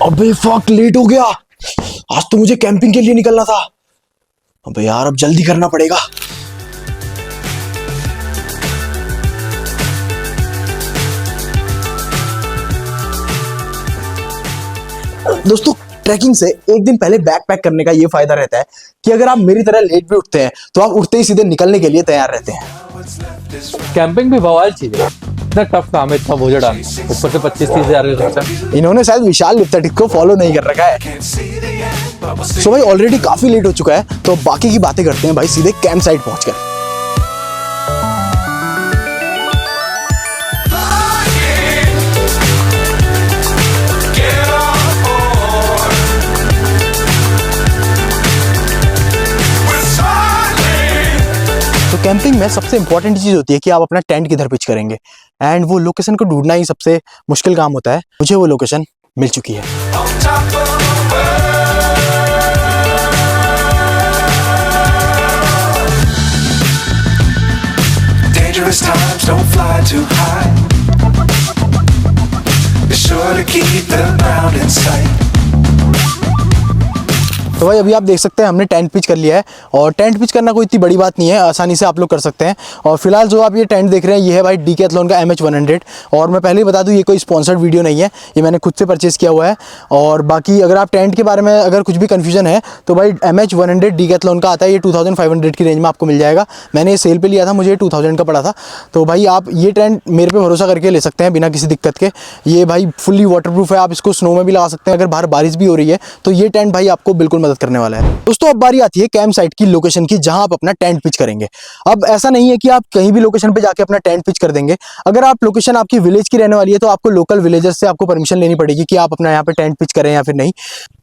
अबे fuck, late हो गया। आज तो मुझे कैंपिंग के लिए निकलना था। अबे यार, अब जल्दी करना पड़ेगा। दोस्तों, ट्रैकिंग से एक दिन पहले बैग पैक करने का ये फायदा रहता है कि अगर आप मेरी तरह लेट भी उठते हैं तो आप उठते ही सीधे निकलने के लिए तैयार रहते हैं। कैंपिंग भी बवाल चीज है। इतना टफ काम है, इतना बोझ डालना, ऊपर से 25-30 हजार का खर्चा। इन्होंने शायद विशाल लिप्ताटिक को फॉलो नहीं कर रखा है। सो भाई, ऑलरेडी काफी लेट हो चुका है, तो बाकी की बातें करते हैं भाई सीधे कैंप साइट पहुंचकर। तो कैंपिंग में सबसे इंपॉर्टेंट चीज होती है कि आप अपना टेंट किधर पिच करेंगे, एंड वो लोकेशन को ढूंढना ही सबसे मुश्किल काम होता है। मुझे वो लोकेशन मिल चुकी है। Dangerous times don't fly too high. Be sure to keep the ground in sight. तो भाई अभी आप देख सकते हैं हमने टेंट पिच कर लिया है, और टेंट पिच करना कोई इतनी बड़ी बात नहीं है, आसानी से आप लोग कर सकते हैं। और फिलहाल जो आप ये टेंट देख रहे हैं ये है भाई डीकैथलॉन का MH100। और मैं पहले ही बता दूं, ये कोई स्पॉन्सर्ड वीडियो नहीं है, ये मैंने खुद से परचेज़ किया हुआ है। और बाकी अगर आप टेंट के बारे में अगर कुछ भी कन्फ्यूजन है तो भाई MH100 डीकैथलॉन का आता है, ये 2500 की रेंज में आपको मिल जाएगा। मैंने ये सेल पर लिया था, मुझे 2000 का पड़ा था। तो भाई आप ये टेंट मेरे पे भरोसा करके ले सकते हैं बिना किसी दिक्कत के। ये भाई फुल्ली वाटरप्रूफ है, आप इसको स्नो में भी लगा सकते हैं। अगर बाहर बारिश भी हो रही है तो ये टेंट भाई आपको बिल्कुल मदद करने वाला है। दोस्तों, अब बारी आती है कैंप साइट की लोकेशन की, जहां आप अपना टेंट पिच करेंगे। अब ऐसा नहीं है कि आप कहीं भी लोकेशन पे जाके अपना टेंट पिच कर देंगे। अगर आप लोकेशन आपकी विलेज की रहने वाली है तो आपको लोकल विलेजर्स से आपको परमिशन लेनी पड़ेगी कि आप अपना यहाँ पे टेंट पिच करें या फिर नहीं।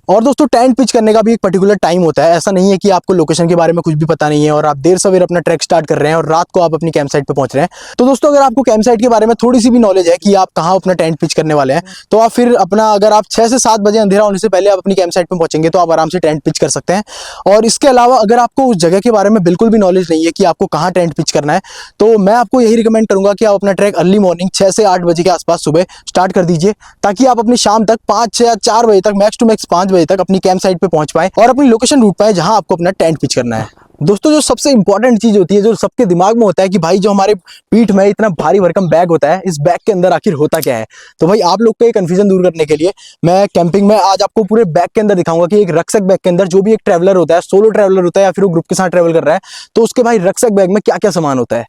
और दोस्तों, टेंट पिच करने का भी एक पर्टिकुलर टाइम होता है। ऐसा नहीं है कि आपको लोकेशन के बारे में कुछ भी पता नहीं है और आप देर सवेर अपना ट्रैक स्टार्ट कर रहे हैं और रात को आप अपनी कैंप साइट पे पहुंच रहे हैं। तो दोस्तों, अगर आपको कैंप साइट के बारे में थोड़ी सी भी नॉलेज है कि आप कहाँ अपना टेंट पिच करने वाले हैं, तो आप फिर अपना अगर आप 6 से 7 बजे अंधेरा होने से पहले आप अपनी कैंप साइट पे पहुंचेंगे तो आप आराम से टेंट पिच कर सकते हैं। और इसके अलावा अगर आपको उस जगह के बारे में बिल्कुल भी नॉलेज नहीं है कि आपको कहाँ टेंट पिच करना है, तो मैं आपको यही रिकमेंड करूंगा कि आप अपना ट्रैक अर्ली मॉर्निंग 6 से 8 बजे के आसपास सुबह स्टार्ट कर दीजिए, ताकि आप अपनी शाम तक 5 या 4 बजे तक, मैक्स टू मैक्स 5 बजे तक अपनी कैंप साइट पे पहुंच पाए और अपनी लोकेशन ढूंढ पाए जहां आपको अपना टेंट पिच करना है। दोस्तों, जो सबसे इंपॉर्टेंट चीज होती है, जो सबके दिमाग में होता है कि भाई जो हमारे पीठ में इतना भारी भरकम बैग होता है, इस बैग के अंदर आखिर होता क्या है। तो भाई आप लोग का ये कंफ्यूजन दूर करने के लिए मैं कैंपिंग में आज आपको पूरे बैग के अंदर दिखाऊंगा कि एक रक्सक बैग के अंदर जो भी एक ट्रैवलर होता है, सोलो ट्रैवलर होता है या फिर वो ग्रुप के साथ ट्रैवल कर रहा है, तो उसके भाई रक्सक बैग में क्या क्या सामान होता है।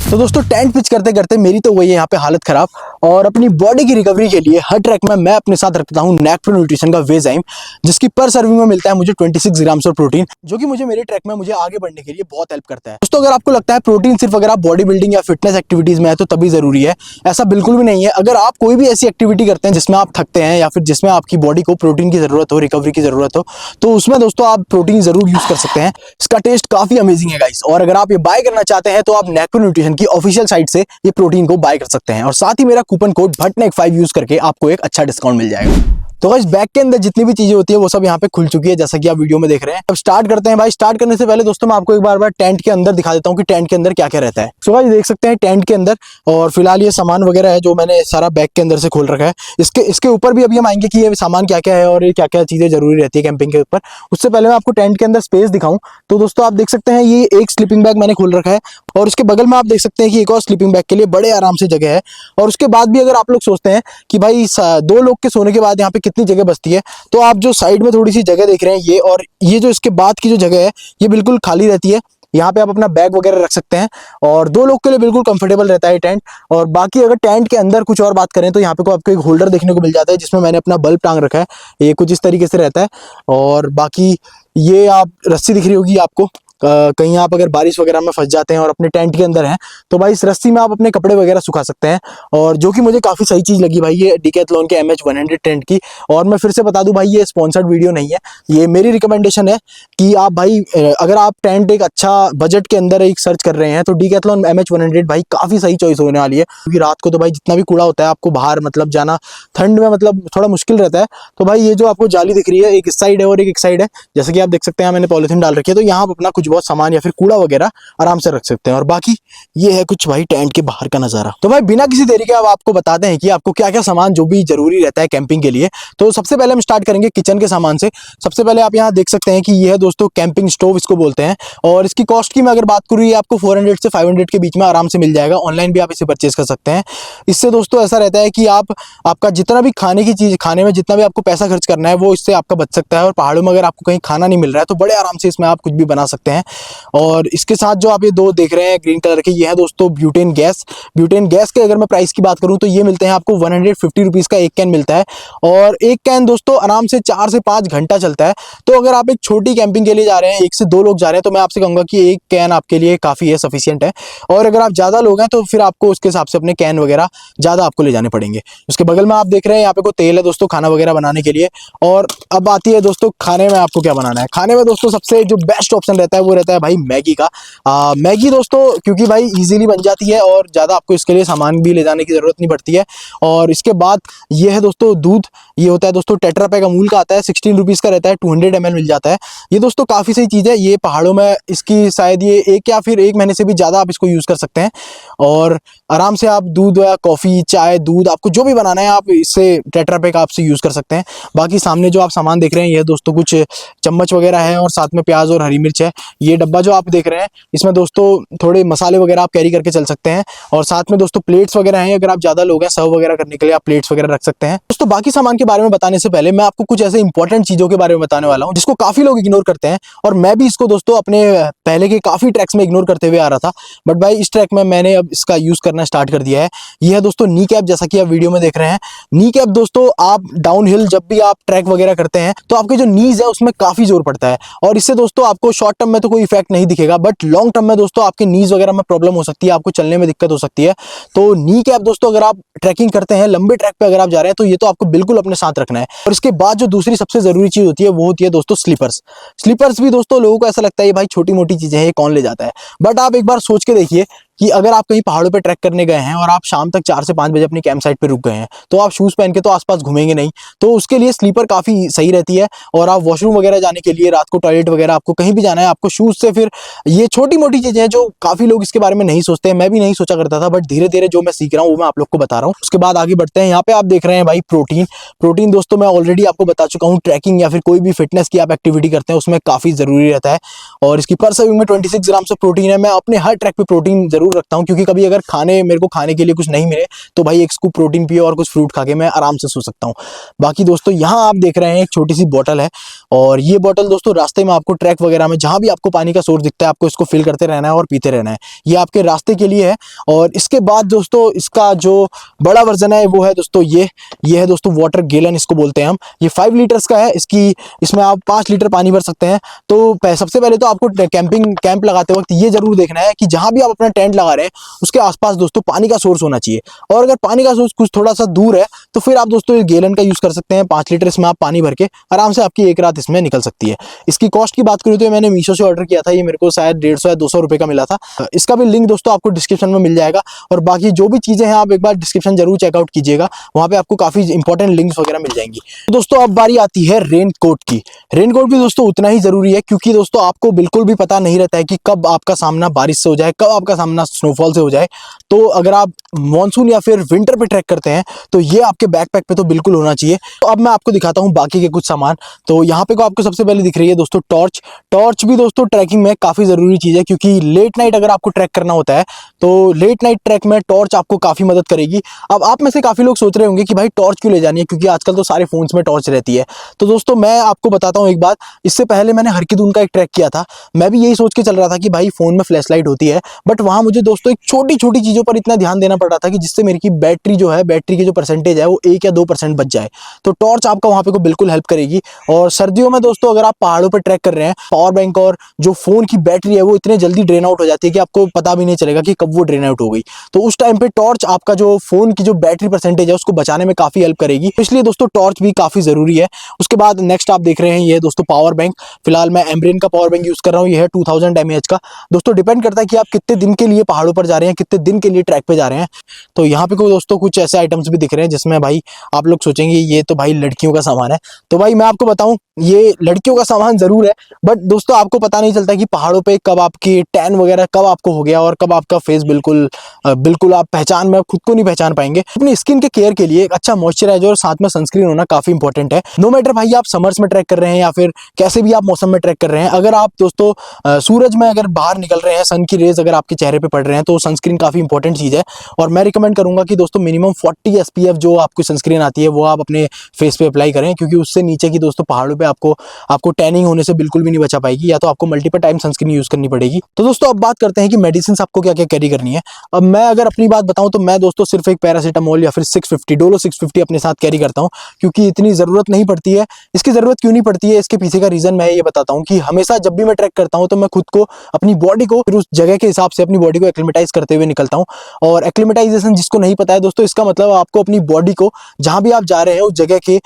तो दोस्तों, टेंट पिच करते करते मेरी तो वही है यहाँ पे हालत खराब, और अपनी बॉडी की रिकवरी के लिए हर ट्रैक में मैं अपने साथ रखता हूँ नेक्प्रो न्यूट्रिशन का वेजाइम, जिसकी पर सर्विंग में मिलता है मुझे 26 ग्राम्स ऑफ प्रोटीन, जो कि मुझे मेरे ट्रैक में मुझे आगे बढ़ने के लिए बहुत हेल्प करता है। दोस्तों, अगर आपको लगता है प्रोटीन सिर्फ अगर आप बॉडी बिल्डिंग या फिटनेस एक्टिविटीज में है तो तभी जरूरी है, ऐसा बिल्कुल भी नहीं है। अगर आप कोई भी ऐसी एक्टिविटी करते हैं जिसमें आप थकते हैं या फिर जिसमें आपकी बॉडी को प्रोटीन की जरूरत हो, रिकवरी की जरूरत हो, तो उसमें दोस्तों आप प्रोटीन जरूर यूज कर सकते हैं। इसका टेस्ट काफी अमेजिंग है गाइस, और अगर आप ये बाय करना चाहते हैं तो आप नेक्प्रो न्यूट्रिशन की ऑफिशियल साइट से ये प्रोटीन को बाय कर सकते हैं, और साथ ही मेरा कूपन कोड भटनेक5 यूज करके आपको एक अच्छा डिस्काउंट मिल जाएगा। तो गाइस, बैग के अंदर जितनी भी चीजें होती है वो सब यहाँ पे खुल चुकी है, जैसा कि आप वीडियो में देख रहे हैं। अब स्टार्ट करते हैं भाई। स्टार्ट करने से पहले दोस्तों मैं आपको एक बार टेंट के अंदर दिखा देता हूँ कि टेंट के अंदर क्या क्या रहता है। सो गाइस, देख सकते हैं टेंट के अंदर, और फिलहाल ये सामान वगैरह है जो मैंने सारा बैग के अंदर से खोल रखा है। इसके ऊपर भी अभी हम आएंगे कि ये सामान क्या क्या है और ये क्या क्या चीजें जरूरी रहती है कैंपिंग के ऊपर। उससे पहले मैं आपको टेंट के अंदर स्पेस दिखाऊं तो दोस्तों आप देख सकते हैं ये एक स्लीपिंग बैग मैंने खोल रखा है, और उसके बगल में आप देख सकते हैं कि एक और स्लीपिंग बैग के लिए बड़े आराम से जगह है। और उसके बाद भी अगर आप लोग सोचते हैं कि भाई 2 लोग के सोने के बाद यहाँ पे कितनी जगह बचती है, तो आप जो साइड में थोड़ी सी जगह देख रहे हैं ये, और ये जो इसके बाद की जो जगह है ये बिल्कुल खाली रहती है। यहाँ पे आप अपना बैग वगैरह रख सकते हैं, और 2 लोग के लिए बिल्कुल कंफर्टेबल रहता है टेंट। और बाकी अगर टेंट के अंदर कुछ और बात करें तो यहाँ पे आपको एक होल्डर देखने को मिल जाता है, जिसमें मैंने अपना बल्ब टांग रखा है। ये कुछ इस तरीके से रहता है, और बाकी ये आप रस्सी दिख रही होगी आपको, कहीं आप अगर बारिश वगैरह में फंस जाते हैं और अपने टेंट के अंदर हैं तो भाई इस रस्सी में आप अपने कपड़े वगैरह सुखा सकते हैं, और जो कि मुझे काफ़ी सही चीज़ लगी भाई ये डीकैथलॉन के MH100 टेंट की। और मैं फिर से बता दूं भाई, ये स्पॉन्सर्ड वीडियो नहीं है, ये मेरी रिकमेंडेशन है कि आप भाई अगर आप टेंट एक अच्छा बजट के अंदर एक सर्च कर रहे हैं तो डीकैथलॉन MH100 भाई काफ़ी सही चॉइस होने वाली है। क्योंकि रात को तो भाई जितना भी कूड़ा होता है आपको बाहर मतलब जाना ठंड में मतलब थोड़ा मुश्किल रहता है। तो भाई ये जो आपको जाली दिख रही है एक इस साइड है और एक साइड है, जैसे कि आप देख सकते हैं मैंने पॉलिथीन डाल रखी है, तो यहाँ आप अपना कुछ कुछ बहुत सामान या फिर कूड़ा वगैरह आराम से रख सकते हैं। और बाकी ये है कुछ भाई टेंट के बाहर का नज़ारा। तो भाई बिना किसी देरी के अब आपको बताते हैं कि आपको क्या क्या सामान जो भी जरूरी रहता है कैंपिंग के लिए। तो सबसे पहले हम स्टार्ट करेंगे किचन के सामान से। सबसे पहले आप यहाँ देख सकते हैं कि ये है दोस्तों कैंपिंग स्टोव इसको बोलते हैं, और इसकी कॉस्ट की मैं अगर बात करूँ, ये आपको 400 से 500 के बीच में आराम से मिल जाएगा। ऑनलाइन भी आप इसे परचेज कर सकते हैं। इससे दोस्तों ऐसा रहता है कि आपका जितना भी खाने की चीज़, खाने में जितना भी आपको पैसा खर्च करना है वो इससे आपका बच सकता है। और पहाड़ों में अगर आपको कहीं खाना नहीं मिल रहा है तो बड़े आराम से इसमें आप कुछ भी बना सकते हैं। और इसके साथ जो आप ये दो देख रहे हैं ग्रीन कलर के, ये है दोस्तों ब्यूटेन गैस। ब्यूटेन गैस के अगर मैं प्राइस की बात करूँ तो ये मिलते हैं आपको 150 रुपीज़ का एक कैन मिलता है, और एक कैन दोस्तों आराम से 4 से 5 घंटा चलता है। तो अगर आप एक छोटी कैंपिंग के लिए जा रहे हैं, 1 से 2 लोग जा रहे हैं, तो मैं आपसे कहूँगा कि एक कैन आपके लिए काफ़ी है, सफिशियंट है। और अगर आप ज़्यादा लोग हैं तो फिर आपको उसके हिसाब से अपने कैन वगैरह ज़्यादा आपको ले जाने पड़ेंगे। उसके बगल में आप देख रहे हैं यहाँ पे को तेल है दोस्तों खाना वगैरह बनाने के लिए। और अब आती है दोस्तों खाने में आपको क्या बनाना है। खाने में दोस्तों सबसे जो बेस्ट ऑप्शन रहता है वो रहता है भाई मैगी का। मैगी दोस्तों क्योंकि भाई इजीली बन जाती है और ज़्यादा आपको इसके लिए सामान भी ले जाने की ज़रूरत नहीं पड़ती है। और इसके बाद ये है दोस्तों दूध। ये होता है दोस्तों टेट्रा पैक अमूल का आता है, 16 रुपीज़ का रहता है, 200 ml मिल जाता है। ये दोस्तों काफ़ी सही चीज़ है। ये पहाड़ों में इसकी शायद ये 1 या फिर 1 महीने से भी ज़्यादा आप इसको यूज़ कर सकते हैं। और आराम से आप दूध या कॉफ़ी, चाय, दूध, आपको जो भी बनाना है आप इससे टेट्रा पैक आपसे यूज़ कर सकते हैं। बाकी सामने जो आप सामान देख रहे हैं ये दोस्तों कुछ चम्मच वगैरह है, और साथ में प्याज और हरी मिर्च है। ये डब्बा जो आप देख रहे हैं इसमें दोस्तों थोड़े मसाले वगैरह आप कैरी करके चल सकते हैं। और साथ में दोस्तों प्लेट्स वगैरह हैं, अगर आप ज़्यादा लोग हैं सर्व वगैरह करने के लिए आप प्लेट्स वगैरह रख सकते हैं। दोस्तों बाकी सामान के बारे में बताने से पहले मैं आपको कुछ ऐसे इंपॉर्टेंट चीज़ों के बारे में बताने वाला हूँ जिसको काफ़ी लोग इग्नोर करते हैं, और मैं भी इसको दोस्तों अपने पहले के काफ़ी ट्रैक्स में इग्नोर करते हुए आ रहा था। बट भाई इस ट्रैक में मैंने अब इसका यूज़ करना स्टार्ट कर दिया है। यह है दोस्तों नी कैप, जैसा कि आप वीडियो में देख रहे हैं। नी कैप दोस्तों आप डाउन हिल जब भी आप ट्रैक वगैरह करते हैं तो आपके जो नीज है उसमें काफ़ी जोर पड़ता है, और इससे दोस्तों आपको शॉर्ट टर्म में तो कोई इफेक्ट नहीं दिखेगा, बट लॉन्ग टर्म में दोस्तों आपके नीज वगैरह में प्रॉब्लम हो सकती है, आपको चलने में दिक्कत हो सकती है। तो नी कैप दोस्तों अगर आप ट्रैकिंग करते हैं, लंबे ट्रैक पे अगर आप जा रहे हैं, तो ये तो आपको बिल्कुल अपने साथ रखना है। और इसके बाद जो दूसरी सबसे जरूरी चीज होती है वो होती है दोस्तों स्लीपर्स। स्लीपर्स भी दोस्तों लोगों को ऐसा लगता है ये भाई छोटी मोटी चीजें हैं, ये कौन ले जाता है। बट आप एक बार सोच के देखिए कि अगर आप कहीं पहाड़ों पे ट्रैक करने गए हैं और आप शाम तक 4 से 5 बजे अपनी कैंप साइट पे रुक गए हैं, तो आप शूज़ पहन के तो आसपास घूमेंगे नहीं। तो उसके लिए स्लीपर काफ़ी सही रहती है। और आप वॉशरूम वगैरह जाने के लिए, रात को टॉयलेट वगैरह आपको कहीं भी जाना है, आपको शूज़ से, फिर ये छोटी मोटी चीज़ें हैं जो काफ़ी लोग इसके बारे में नहीं सोचते हैं। मैं भी नहीं सोचा करता था, बट धीरे धीरे जो मैं सीख रहा हूँ वो मैं आप लोग को बता रहा हूँ। उसके बाद आगे बढ़ते हैं। यहाँ पे आप देख रहे हैं भाई प्रोटीन दोस्तों मैं ऑलरेडी आपको बता चुका हूँ, ट्रैकिंग या फिर कोई भी फिटनेस की आप एक्टिविटी करते हैं उसमें काफ़ी ज़रूरी रहता है। और इसकी पर सर्विंग में 26 ग्राम से प्रोटीन है। मैं अपने हर ट्रैक पे प्रोटीन जरूर रखता हूँ, क्योंकि कभी अगर मेरे को खाने के लिए कुछ नहीं मिले तो भाई एक स्कूप प्रोटीन पिए और कुछ फ्रूट खा के मैं आराम से सो सकता हूँ। बाकी दोस्तों यहाँ आप देख रहे हैं एक छोटी सी बोतल है, और ये बोतल दोस्तों रास्ते में आपको ट्रैक वगैरह में जहाँ भी आपको पानी का सोर्स दिखता है आपको इसको फिल करते रहना है और पीते रहना है। ये आपके रास्ते के लिए है। और इसके बाद दोस्तों इसका जो बड़ा वर्जन है वो है दोस्तों ये है दोस्तों वाटर गैलन इसको बोलते हैं हम। ये 5 लीटर्स का है। इसमें आप 5 लीटर पानी भर सकते हैं। तो सबसे पहले तो आपको कैंप लगाते वक्त ये जरूर देखना है कि जहाँ भी आप अपना टेंट लगा रहे हैं उसके आसपास दोस्तों पानी का सोर्स होना चाहिए। और अगर पानी का सोर्स कुछ थोड़ा सा दूर है तो फिर आप दोस्तों ये गैलन का यूज कर सकते हैं। 5 लीटर इसमें आप पानी भर के आराम से आपकी एक रात इसमें निकल सकती है। इसकी कॉस्ट की बात करूँ तो मैंने मीशो से ऑर्डर किया था, ये मेरे को शायद 150 या 200 रुपए का मिला था। इसका भी लिंक दोस्तों आपको डिस्क्रिप्शन में मिल जाएगा। और बाकी जो भी चीजें हैं आप एक बार डिस्क्रिप्शन जरूर चेकआउट कीजिएगा, वहां पे आपको काफी इंपॉर्टेंट लिंक्स वगैरह मिल जाएंगी। तो दोस्तों अब बारी आती है रेन कोट की। रेन कोट भी दोस्तों उतना ही जरूरी है, क्योंकि दोस्तों आपको बिल्कुल भी पता नहीं रहता है कि कब आपका सामना बारिश से हो जाए, कब आपका सामना स्नोफॉल से हो जाए। तो अगर आप मॉनसून या फिर विंटर पे ट्रैक करते हैं तो ये आपके बैकपैक पे तो बिल्कुल होना चाहिए। तो अब मैं आपको दिखाता हूँ बाकी के कुछ सामान। तो यहाँ पे को आपको सबसे पहले दिख रही है दोस्तों टॉर्च भी दोस्तों ट्रैकिंग में काफी जरूरी चीज है, क्योंकि लेट नाइट अगर आपको ट्रैक करना होता है तो लेट नाइट ट्रैक में टॉर्च आपको काफी मदद करेगी। अब आप में से काफी लोग सोच रहे होंगे कि भाई टॉर्च क्यों ले जानी है, क्योंकि आजकल तो सारे फोन्स में टॉर्च रहती है। तो दोस्तों मैं आपको बताता हूँ एक बात, इससे पहले मैंने हरकी-दून का एक ट्रैक किया था। मैं भी यही सोच के चल रहा था कि भाई फोन में फ्लैश लाइट होती है, बट वहां मुझे दोस्तों एक छोटी छोटी चीजों पर इतना ध्यान देना पड़ रहा था कि जिससे मेरी की बैटरी जो है, बैटरी की जो परसेंटेज है वो 1 या 2% बच जाए। तो टॉर्च आपका वहां पे को बिल्कुल हेल्प करेगी। और सर्दियों में दोस्तों अगर आप पहाड़ों पर ट्रैक कर रहे हैं, पावर बैंक और जो फोन की बैटरी है वो इतने जल्दी ड्रेन आउट हो जाती है कि आपको पता भी नहीं चलेगा कि कब वो ड्रेन आउट हो गई। तो उस टाइम पे टॉर्च आपका जो फोन की जो बैटरी परसेंटेज है उसको बचाने में काफी हेल्प करेगी, इसलिए दोस्तों टॉर्च भी काफी जरूरी है। उसके बाद नेक्स्ट आप देख रहे हैं ये दोस्तों पावर बैंक। फिलहाल मैं एम्ब्रेन का पावर बैंक यूज कर रहा हूँ, ये है 2000 mAh का। दोस्तों डिपेंड करता है कि आप कितने दिन के लिए लिए पहाड़ों पर जा रहे हैं, कितने दिन के लिए ट्रैक पे जा रहे हैं। तो यहाँ पे कोई दोस्तों कुछ ऐसे आइटम्स भी दिख रहे हैं जिसमें भाई आप लोग सोचेंगे ये तो भाई लड़कियों का सामान है। तो भाई मैं आपको बताऊं, ये लड़कियों का सामान जरूर है, बट दोस्तों आपको पता नहीं चलता कि पहाड़ों पे कब आपकी टैन वगैरह कब आपको हो गया और कब आपका फेस बिल्कुल आप पहचान में खुद को नहीं पहचान पाएंगे। अपनी स्किन के केयर के लिए एक अच्छा मॉइस्चराइजर और साथ में सनस्क्रीन होना काफी इंपॉर्टेंट है। नो मैटर भाई आप समर्स में ट्रैक कर रहे हैं या फिर कैसे भी आप मौसम में ट्रैक कर रहे हैं, अगर आप दोस्तों सूरज में अगर बाहर निकल रहे हैं, सन की रेज अगर आपके चेहरे पे पड़ रहे हैं, तो सनस्क्रीन काफी इंपॉर्टेंट चीज है। और मैं रिकमेंड करूंगा कि दोस्तों मिनिमम 40 SPF जो आपको सनस्क्रीन आती है वो आप अपने फेस पे अप्लाई करें, क्योंकि उससे नीचे की दोस्तों पहाड़ों पे आपको टैनिंग होने से बिल्कुल भी नहीं बचा पाएगी, या तो आपको मल्टीपल टाइम सनस्क्रीन यूज करनी पड़ेगी। तो दोस्तों अब बात करते हैं कि मेडिसिन आपको क्या क्या कैरी करनी है। अब मैं अगर अपनी बात बताऊं तो मैं दोस्तों सिर्फ एक पैरासीटामोल या फिर 650 डोलो 650 अपने साथ कैरी करता हूं, क्योंकि इतनी जरूरत नहीं पड़ती है। इसकी जरूरत क्यों नहीं पड़ती है, इसके पीछे का रीजन मैं ये बताता हूं कि हमेशा जब भी मैं ट्रैक करता हूं तो मैं खुद को अपनी बॉडी को फिर उस जगह के हिसाब से अपनी बॉडी को एक्लिमेटाइज करते हुए निकलता हूं। और एक्लिमेटाइजेशन जिसको नहीं पता है दोस्तों, इसका मतलब आपको अपनी बॉडी को जहां भी आप जा रहे हैं उस जगह के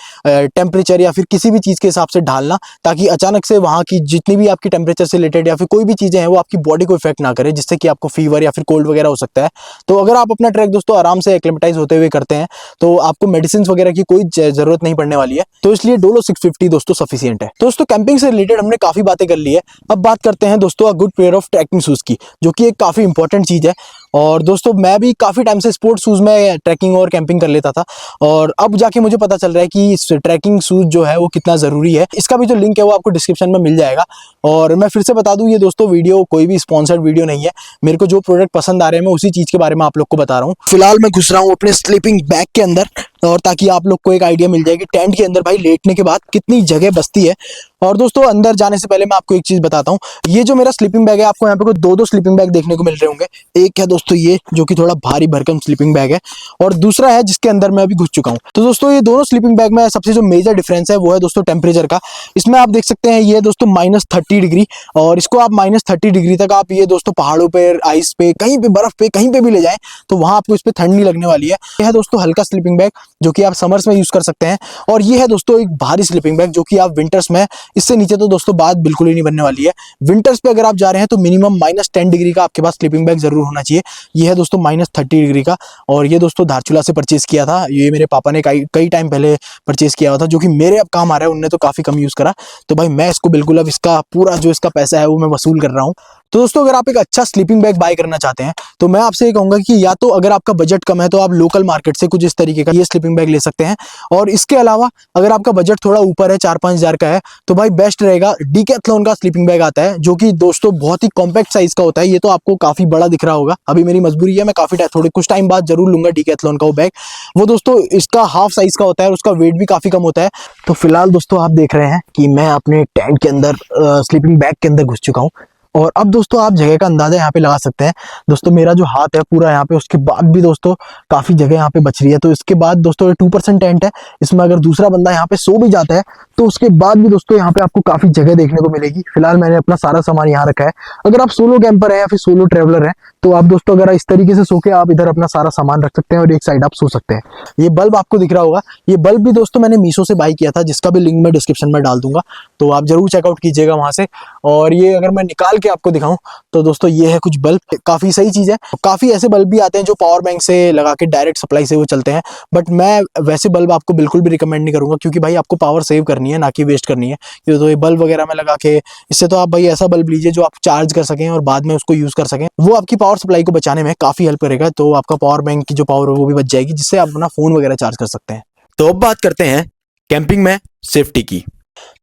टेम्परेचर या फिर किसी भी चीज के हिसाब से ढालना, ताकि अचानक से वहां की जितनी भी आपकी टेम्परेचर से रिलेटेड या फिर कोई भी चीजें हैं वो आपकी बॉडी को इफेक्ट ना करे, जिससे कि आपको फीवर या फिर कोल्ड वगैरह हो सकता है। तो अगर आप अपना ट्रैक दोस्तों आराम से एक्लिमेटाइज होते हुए करते हैं तो आपको मेडिसिन वगैरह की कोई जरूरत नहीं पड़ने वाली है। तो इसलिए डोलो 650 दोस्तों सफिशिएंट है। दोस्तों कैंपिंग से रिलेटेड हमने काफी बातें कर ली है, अब बात करते हैं दोस्तों a good pair of trekking shoes की, जो कि एक काफी इंपॉर्टेंट चीज है। और दोस्तों मैं भी काफी टाइम से स्पोर्ट्स शूज में ट्रैकिंग और कैंपिंग कर लेता था, और अब जाके मुझे पता चल रहा है कि इस ट्रैकिंग शूज जो है वो कितना जरूरी है। इसका भी जो लिंक है वो आपको डिस्क्रिप्शन में मिल जाएगा। और मैं फिर से बता दूं, ये दोस्तों वीडियो कोई भी स्पॉन्सर्ड वीडियो नहीं है, मेरे को जो प्रोडक्ट पसंद आ रहे हैं मैं उसी चीज के बारे में आप लोग को बता रहा हूँ। फिलहाल मैं घुस रहा हूँ अपने स्लीपिंग बैग के अंदर, और ताकि आप लोग को एक आइडिया मिल जाए कि टेंट के अंदर भाई लेटने के बाद कितनी जगह बचती है। और दोस्तों अंदर जाने से पहले मैं आपको एक चीज बताता हूँ, ये जो मेरा स्लीपिंग बैग है, आपको यहाँ पे कोई दो स्लीपिंग बैग देखने को मिल रहे होंगे। एक है दोस्तों ये जो कि थोड़ा भारी भरकम स्लीपिंग बैग है, और दूसरा है जिसके अंदर मैं अभी घुस चुका हूँ। तो दोस्तों ये दोनों स्लीपिंग बैग में सबसे जो मेजर डिफरेंस है वो है दोस्तों टेम्परेचर का। इसमें आप देख सकते हैं ये दोस्तों -30 डिग्री, और इसको आप -30 डिग्री तक आप ये दोस्तों पहाड़ों पर, आइस पे, कहीं पे बर्फ पे, कहीं पे भी ले जाएं तो वहां आपको इस पे ठंड नहीं लगने वाली है। यह है दोस्तों हल्का स्लीपिंग बैग जो कि आप समर्स में यूज कर सकते हैं, और ये है दोस्तों एक भारी स्लीपिंग बैग जो कि आप विंटर्स में, इससे नीचे तो दोस्तों बात बिल्कुल ही नहीं बनने वाली है। विंटर्स पे अगर आप जा रहे हैं तो मिनिमम -10 डिग्री का आपके पास स्लीपिंग बैग जरूर होना चाहिए। ये है दोस्तों -30 डिग्री का, और ये दोस्तों धारचूला से परचेज किया था। ये मेरे पापा ने कई टाइम पहले परचेज किया हुआ था, जो कि मेरे अब काम आ रहा है, उनने तो काफी कम यूज करा। तो भाई मैं इसको बिल्कुल अब इसका पूरा जो इसका पैसा है वो मैं वसूल कर रहा हूँ। तो दोस्तों अगर आप एक अच्छा स्लीपिंग बैग बाय करना चाहते हैं तो मैं आपसे ये कहूंगा कि या तो अगर आपका बजट कम है तो आप लोकल मार्केट से कुछ इस तरीके का ये स्लीपिंग बैग ले सकते हैं, और इसके अलावा अगर आपका बजट थोड़ा ऊपर है, 4-5 हज़ार का है, तो भाई बेस्ट रहेगा डीकैथलॉन का स्लीपिंग बैग आता है, जो कि दोस्तों बहुत ही कॉम्पैक्ट साइज का होता है। ये तो आपको काफी बड़ा दिख रहा होगा, अभी मेरी मजबूरी है, मैं थोड़े कुछ टाइम बाद जरूर लूंगा डीकैथलॉन का वो बैग। वो दोस्तों इसका हाफ साइज का होता है और उसका वेट भी काफी कम होता है। तो फिलहाल दोस्तों आप देख रहे हैं कि मैं अपने टेंट के अंदर स्लीपिंग बैग के अंदर घुस चुका हूँ, और अब दोस्तों आप जगह का अंदाजा यहाँ पे लगा सकते हैं। दोस्तों मेरा जो हाथ है पूरा यहाँ पे, उसके बाद भी दोस्तों काफी जगह यहाँ पे बच रही है। तो इसके बाद दोस्तों ये 2% टेंट है, इसमें अगर दूसरा बंदा यहाँ पे सो भी जाता है तो उसके बाद भी दोस्तों यहाँ पे आपको काफी जगह देखने को मिलेगी। फिलहाल मैंने अपना सारा सामान यहाँ रखा है। अगर आप सोलो कैंपर है या फिर सोलो ट्रेवलर है तो आप दोस्तों अगर इस तरीके से सो के आप इधर अपना सारा सामान रख सकते हैं और एक साइड आप सो सकते हैं। ये बल्ब आपको दिख रहा होगा, ये बल्ब भी दोस्तों मैंने मीशो से बाई किया था, जिसका भी लिंक मैं डिस्क्रिप्शन में डाल दूंगा, तो आप जरूर चेकआउट कीजिएगा वहां से। और ये अगर मैं निकाल के आपको दिखाऊं तो दोस्तों ये है कुछ बल्ब, काफी सही चीज है। काफी ऐसे बल्ब भी आते हैं जो पावर बैंक से लगा के डायरेक्ट सप्लाई से वो चलते हैं, बट मैं वैसे बल्ब आपको बिल्कुल भी रिकमेंड नहीं करूंगा, क्योंकि भाई आपको पावर सेव करनी है ना कि वेस्ट करनी है। तो ये बल्ब वगैरह में लगा के, इससे तो आप भाई ऐसा बल्ब लीजिए जो आप चार्ज कर सकें और बाद में उसको यूज कर सकें, वो आपकी पावर सप्लाई को बचाने में काफी हेल्प करेगा। तो आपका पावर बैंक की जो पावर है वो भी बच जाएगी, जिससे आप अपना फोन वगैरह चार्ज कर सकते हैं। तो अब बात करते हैं कैंपिंग में सेफ्टी की।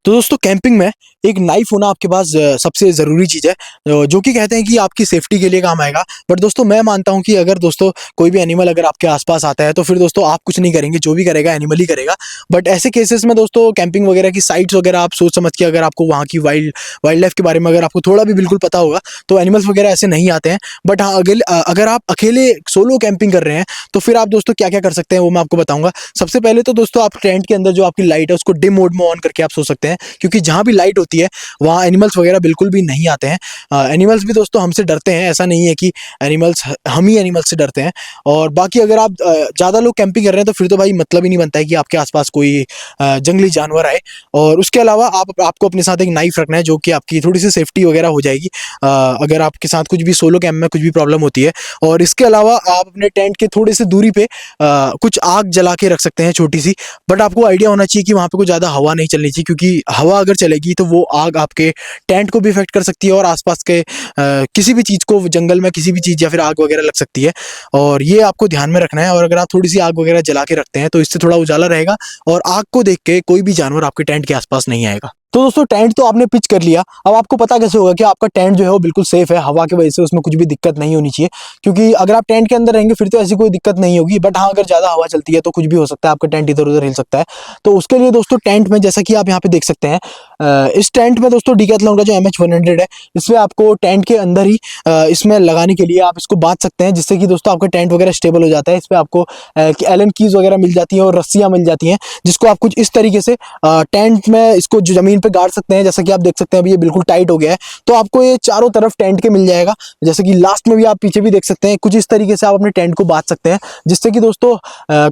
तो दोस्तों कैंपिंग में एक नाइफ होना आपके पास सबसे ज़रूरी चीज़ है, जो कि कहते हैं कि आपकी सेफ्टी के लिए काम आएगा। बट दोस्तों मैं मानता हूं कि अगर दोस्तों कोई भी एनिमल अगर आपके आसपास आता है तो फिर दोस्तों आप कुछ नहीं करेंगे, जो भी करेगा एनिमल ही करेगा। बट ऐसे केसेस में दोस्तों कैंपिंग वगैरह की साइट्स वगैरह आप सोच समझ के, अगर आपको वहाँ की वाइल्ड लाइफ के बारे में अगर आपको थोड़ा भी बिल्कुल पता होगा तो एनिमल्स वगैरह ऐसे नहीं आते हैं। बट हाँ अगर आप अकेले सोलो कैंपिंग कर रहे हैं तो फिर आप दोस्तों क्या क्या कर सकते हैं वो मैं आपको बताऊंगा। सबसे पहले तो दोस्तों आप टेंट के अंदर जो आपकी लाइट है उसको डिम मोड में ऑन करके आप सो सकते हैं। सकते हैं, क्योंकि जहाँ भी लाइट होती है वहाँ एनिमल्स वगैरह बिल्कुल भी नहीं आते हैं। एनिमल्स भी दोस्तों हमसे डरते हैं, ऐसा नहीं है कि एनिमल्स हम ही एनिमल्स से डरते हैं। और बाकी अगर आप ज़्यादा लोग कैंपिंग कर रहे हैं तो फिर तो भाई मतलब ही नहीं बनता है कि आपके आसपास कोई जंगली जानवर आए। और उसके अलावा आपको अपने साथ एक नाइफ रखना है, जो कि आपकी थोड़ी सी सेफ्टी वगैरह हो जाएगी अगर आपके साथ कुछ भी सोलो कैंप में कुछ भी प्रॉब्लम होती है। और इसके अलावा आप अपने टेंट के थोड़े से दूरी पे कुछ आग जला के रख सकते हैं छोटी सी, बट आपको आइडिया होना चाहिए कि वहाँ पे कुछ ज़्यादा हवा नहीं चलनी चाहिए, क्योंकि हवा अगर चलेगी तो वो आग आपके टेंट को भी इफेक्ट कर सकती है और आसपास के किसी भी चीज़ को, जंगल में किसी भी चीज़ या फिर आग वगैरह लग सकती है। और ये आपको ध्यान में रखना है। और अगर आप थोड़ी सी आग वगैरह जला के रखते हैं तो इससे थोड़ा उजाला रहेगा और आग को देख के कोई भी जानवर आपके टेंट के आसपास नहीं आएगा। तो दोस्तों टेंट तो आपने पिच कर लिया, अब आपको पता कैसे होगा कि आपका टेंट जो है वो बिल्कुल सेफ है, हवा की वजह से उसमें कुछ भी दिक्कत नहीं होनी चाहिए। क्योंकि अगर आप टेंट के अंदर रहेंगे फिर तो ऐसी कोई दिक्कत नहीं होगी, बट हाँ अगर ज़्यादा हवा चलती है तो कुछ भी हो सकता है, आपका टेंट इधर उधर हिल सकता है। तो उसके लिए दोस्तों टेंट में, जैसा कि आप यहाँ पे देख सकते हैं, इस टेंट में दोस्तों डिकैथलॉन का जो MH100 है, इसमें आपको टेंट के अंदर ही इसमें लगाने के लिए आप इसको बांध सकते हैं, जिससे कि दोस्तों आपका टेंट वगैरह स्टेबल हो जाता है। इस पर आपको एलन कीज वगैरह मिल जाती है और रस्सियाँ मिल जाती हैं, जिसको आप कुछ इस तरीके से टेंट में इसको जमीन पे गाड़ सकते हैं। जैसा कि आप देख सकते हैं अभी ये बिल्कुल टाइट हो गया है, तो आपको ये चारों तरफ टेंट के मिल जाएगा। जैसे कि लास्ट में भी आप पीछे भी देख सकते हैं, कुछ इस तरीके से आप अपने टेंट को बांध सकते हैं, जिससे कि दोस्तों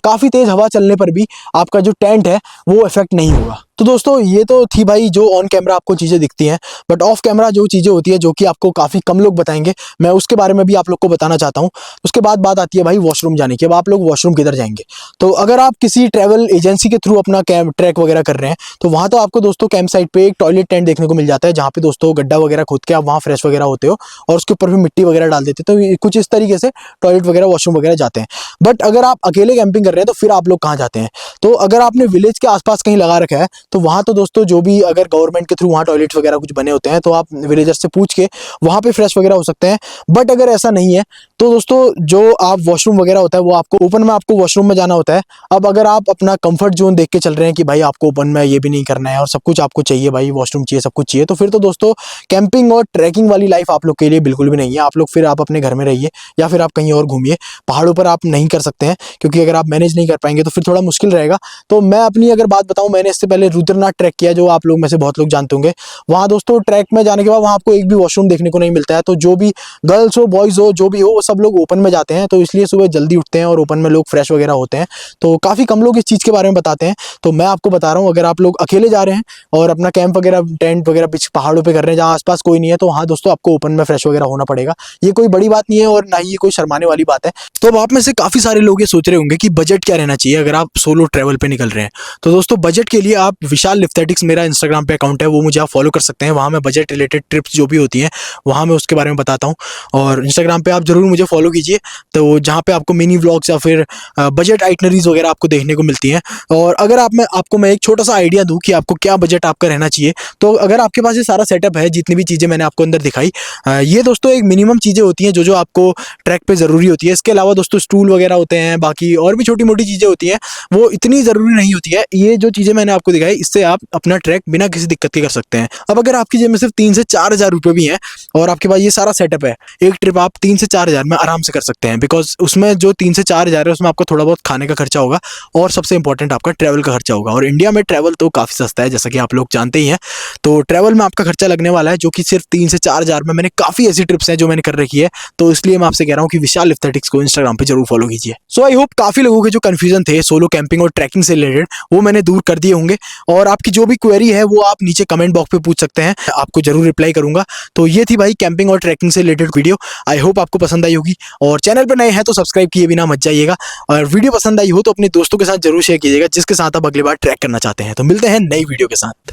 काफी तेज हवा चलने पर भी आपका जो टेंट है वो इफेक्ट नहीं होगा। तो दोस्तों ये तो थी भाई जो ऑन कैमरा आपको चीज़ें दिखती हैं, बट ऑफ कैमरा जो चीज़ें होती है, जो कि आपको काफ़ी कम लोग बताएंगे, मैं उसके बारे में भी आप लोग को बताना चाहता हूँ। उसके बाद बात आती है भाई वॉशरूम जाने की। अब आप लोग वॉशरूम किधर जाएंगे? तो अगर आप किसी ट्रैवल एजेंसी के थ्रू अपना ट्रैक वगैरह कर रहे हैं तो वहाँ तो आपको दोस्तों कैंप साइट पे एक टॉयलेट टेंट देखने को मिल जाता है, जहाँ पे दोस्तों गड्ढा वगैरह खोद के आप वहाँ फ्रेश वगैरह होते हो और उसके ऊपर भी मिट्टी वगैरह डाल देते हैं। तो कुछ इस तरीके से टॉयलेट वगैरह वॉशरूम वगैरह जाते हैं। बट अगर आप अकेले कैंपिंग कर रहे हैं तो फिर आप लोग कहाँ जाते हैं? तो अगर आपने विलेज के आसपास कहीं लगा रखा है तो वहाँ तो दोस्तों जो भी अगर गवर्नमेंट के थ्रू वहाँ टॉयलेट्स वगैरह कुछ बने होते हैं तो आप विलेजर से पूछ के वहाँ पे फ्रेश वगैरह हो सकते हैं। बट अगर ऐसा नहीं है तो दोस्तों जो आप वॉशरूम वगैरह होता है वो आपको ओपन में, आपको वॉशरूम में जाना होता है। अब अगर आप अपना कंफर्ट जोन देख के चल रहे हैं कि भाई आपको ओपन में ये भी नहीं करना है और सब कुछ आपको चाहिए, भाई वॉशरूम चाहिए, सब कुछ चाहिए, तो फिर तो दोस्तों कैंपिंग और ट्रैकिंग वाली लाइफ आप लोग के लिए बिल्कुल भी नहीं है। आप लोग फिर आप अपने घर में रहिए या फिर आप कहीं और घूमिए। पहाड़ों पर आप नहीं कर सकते हैं, क्योंकि अगर आप मैनेज नहीं कर पाएंगे तो फिर थोड़ा मुश्किल रहेगा। तो मैं अपनी अगर बात बताऊं, मैंने इससे पहले रुद्रनाथ ट्रैक किया, जो आप लोग में से बहुत लोग जानते होंगे। वहाँ दोस्तों ट्रैक में जाने के बाद वहाँ आपको एक भी वॉशरूम देखने को नहीं मिलता है। तो जो भी गर्ल्स हो, बॉयज़ हो, जो भी हो, वो सब लोग ओपन में जाते हैं। तो इसलिए सुबह जल्दी उठते हैं और ओपन में लोग फ्रेश वगैरह होते हैं। तो काफ़ी कम लोग इस चीज़ के बारे में बताते हैं। तो मैं आपको बता रहा हूँ, अगर आप लोग अकेले जा रहे हैं और अपना कैंप वगैरह, टेंट वगैरह पीछे पहाड़ों पे कर रहे हैं जहाँ आसपास कोई नहीं है, तो वहाँ दोस्तों आपको ओपन में फ्रेश वगैरह होना पड़ेगा। ये कोई बड़ी बात नहीं है और ना ही ये कोई शर्माने वाली बात है। तो अब आप में से काफ़ी सारे लोग ये सोच रहे होंगे कि बजट क्या रहना चाहिए अगर आप सोलो ट्रैवल पे निकल रहे हैं। तो दोस्तों बजट के लिए आप विशाल लिफ्थेटिक्स, मेरा इंस्टाग्राम पे अकाउंट है, वो मुझे आप फॉलो कर सकते हैं। वहाँ मैं बजट रिलेटेड ट्रिप्स जो भी होती हैं वहाँ मैं उसके बारे में बताता हूँ। और इंस्टाग्राम पे आप जरूर मुझे फॉलो कीजिए, तो जहाँ पे आपको मिनी व्लॉग्स या फिर बजट आइटनरीज वगैरह आपको देखने को मिलती हैं। और अगर आपको मैं एक छोटा सा आइडिया दूँ कि आपको क्या बजट आपका रहना चाहिए, तो अगर आपके पास ये सारा सेटअप है, जितनी भी चीज़ें मैंने आपको अंदर दिखाई, ये दोस्तों एक मिनिमम चीज़ें होती हैं जो आपको ट्रैक पे ज़रूरी होती है। इसके अलावा दोस्तों स्टूल वगैरह होते हैं, बाकी और भी छोटी मोटी चीज़ें होती हैं, वो इतनी ज़रूरी नहीं होती है। ये जो चीज़ें मैंने आपको दिखाई, इससे आप अपना ट्रैक बिना किसी दिक्कत के कर सकते हैं। अब अगर आपकी जेब में सिर्फ 3 से 4 हज़ार रुपये भी हैं और आपके पास ये सारा सेटअप है, एक ट्रिप आप 3 से 4 हज़ार में आराम से कर सकते हैं। बिकॉज उसमें जो 3 से 4 हज़ार है उसमें आपका थोड़ा बहुत खाने का खर्चा होगा और सबसे इंपॉर्टेंट आपका ट्रैवल का खर्चा होगा। और इंडिया में ट्रैवल तो काफ़ी सस्ता है, जैसा कि आप लोग जानते ही हैं। तो ट्रैवल में आपका खर्चा लगने वाला है, जो कि सिर्फ 3 से 4 हज़ार में। मैंने काफ़ी ऐसी ट्रिप्स हैं जो मैंने कर रखी है, तो इसलिए मैं आपसे कह रहा हूँ कि विशाल लिफ्थेटिक्स को इंस्टाग्राम पे जरूर फॉलो कीजिए। सो आई होप काफ़ी लोगों के जो कन्फ्यूजन थे सोलो कैंपिंग और ट्रैकिंग से रिलेटेड, वो मैंने दूर कर दिए होंगे। और आपकी जो भी क्वेरी है वो आप नीचे कमेंट बॉक्स पे पूछ सकते हैं, आपको जरूर रिप्लाई करूंगा। तो ये थी भाई कैंपिंग और ट्रैकिंग से रिलेटेड वीडियो। आई होप आपको पसंद आई होगी, और चैनल पर नए हैं तो सब्सक्राइब किए बिना मत जाइएगा। और वीडियो पसंद आई हो तो अपने दोस्तों के साथ जरूर शेयर कीजिएगा, जिसके साथ आप अगली बार ट्रैक करना चाहते हैं। तो मिलते हैं नई वीडियो के साथ।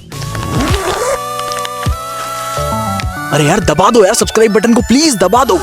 अरे यार दबा दो यार, सब्सक्राइब बटन को प्लीज दबा दो।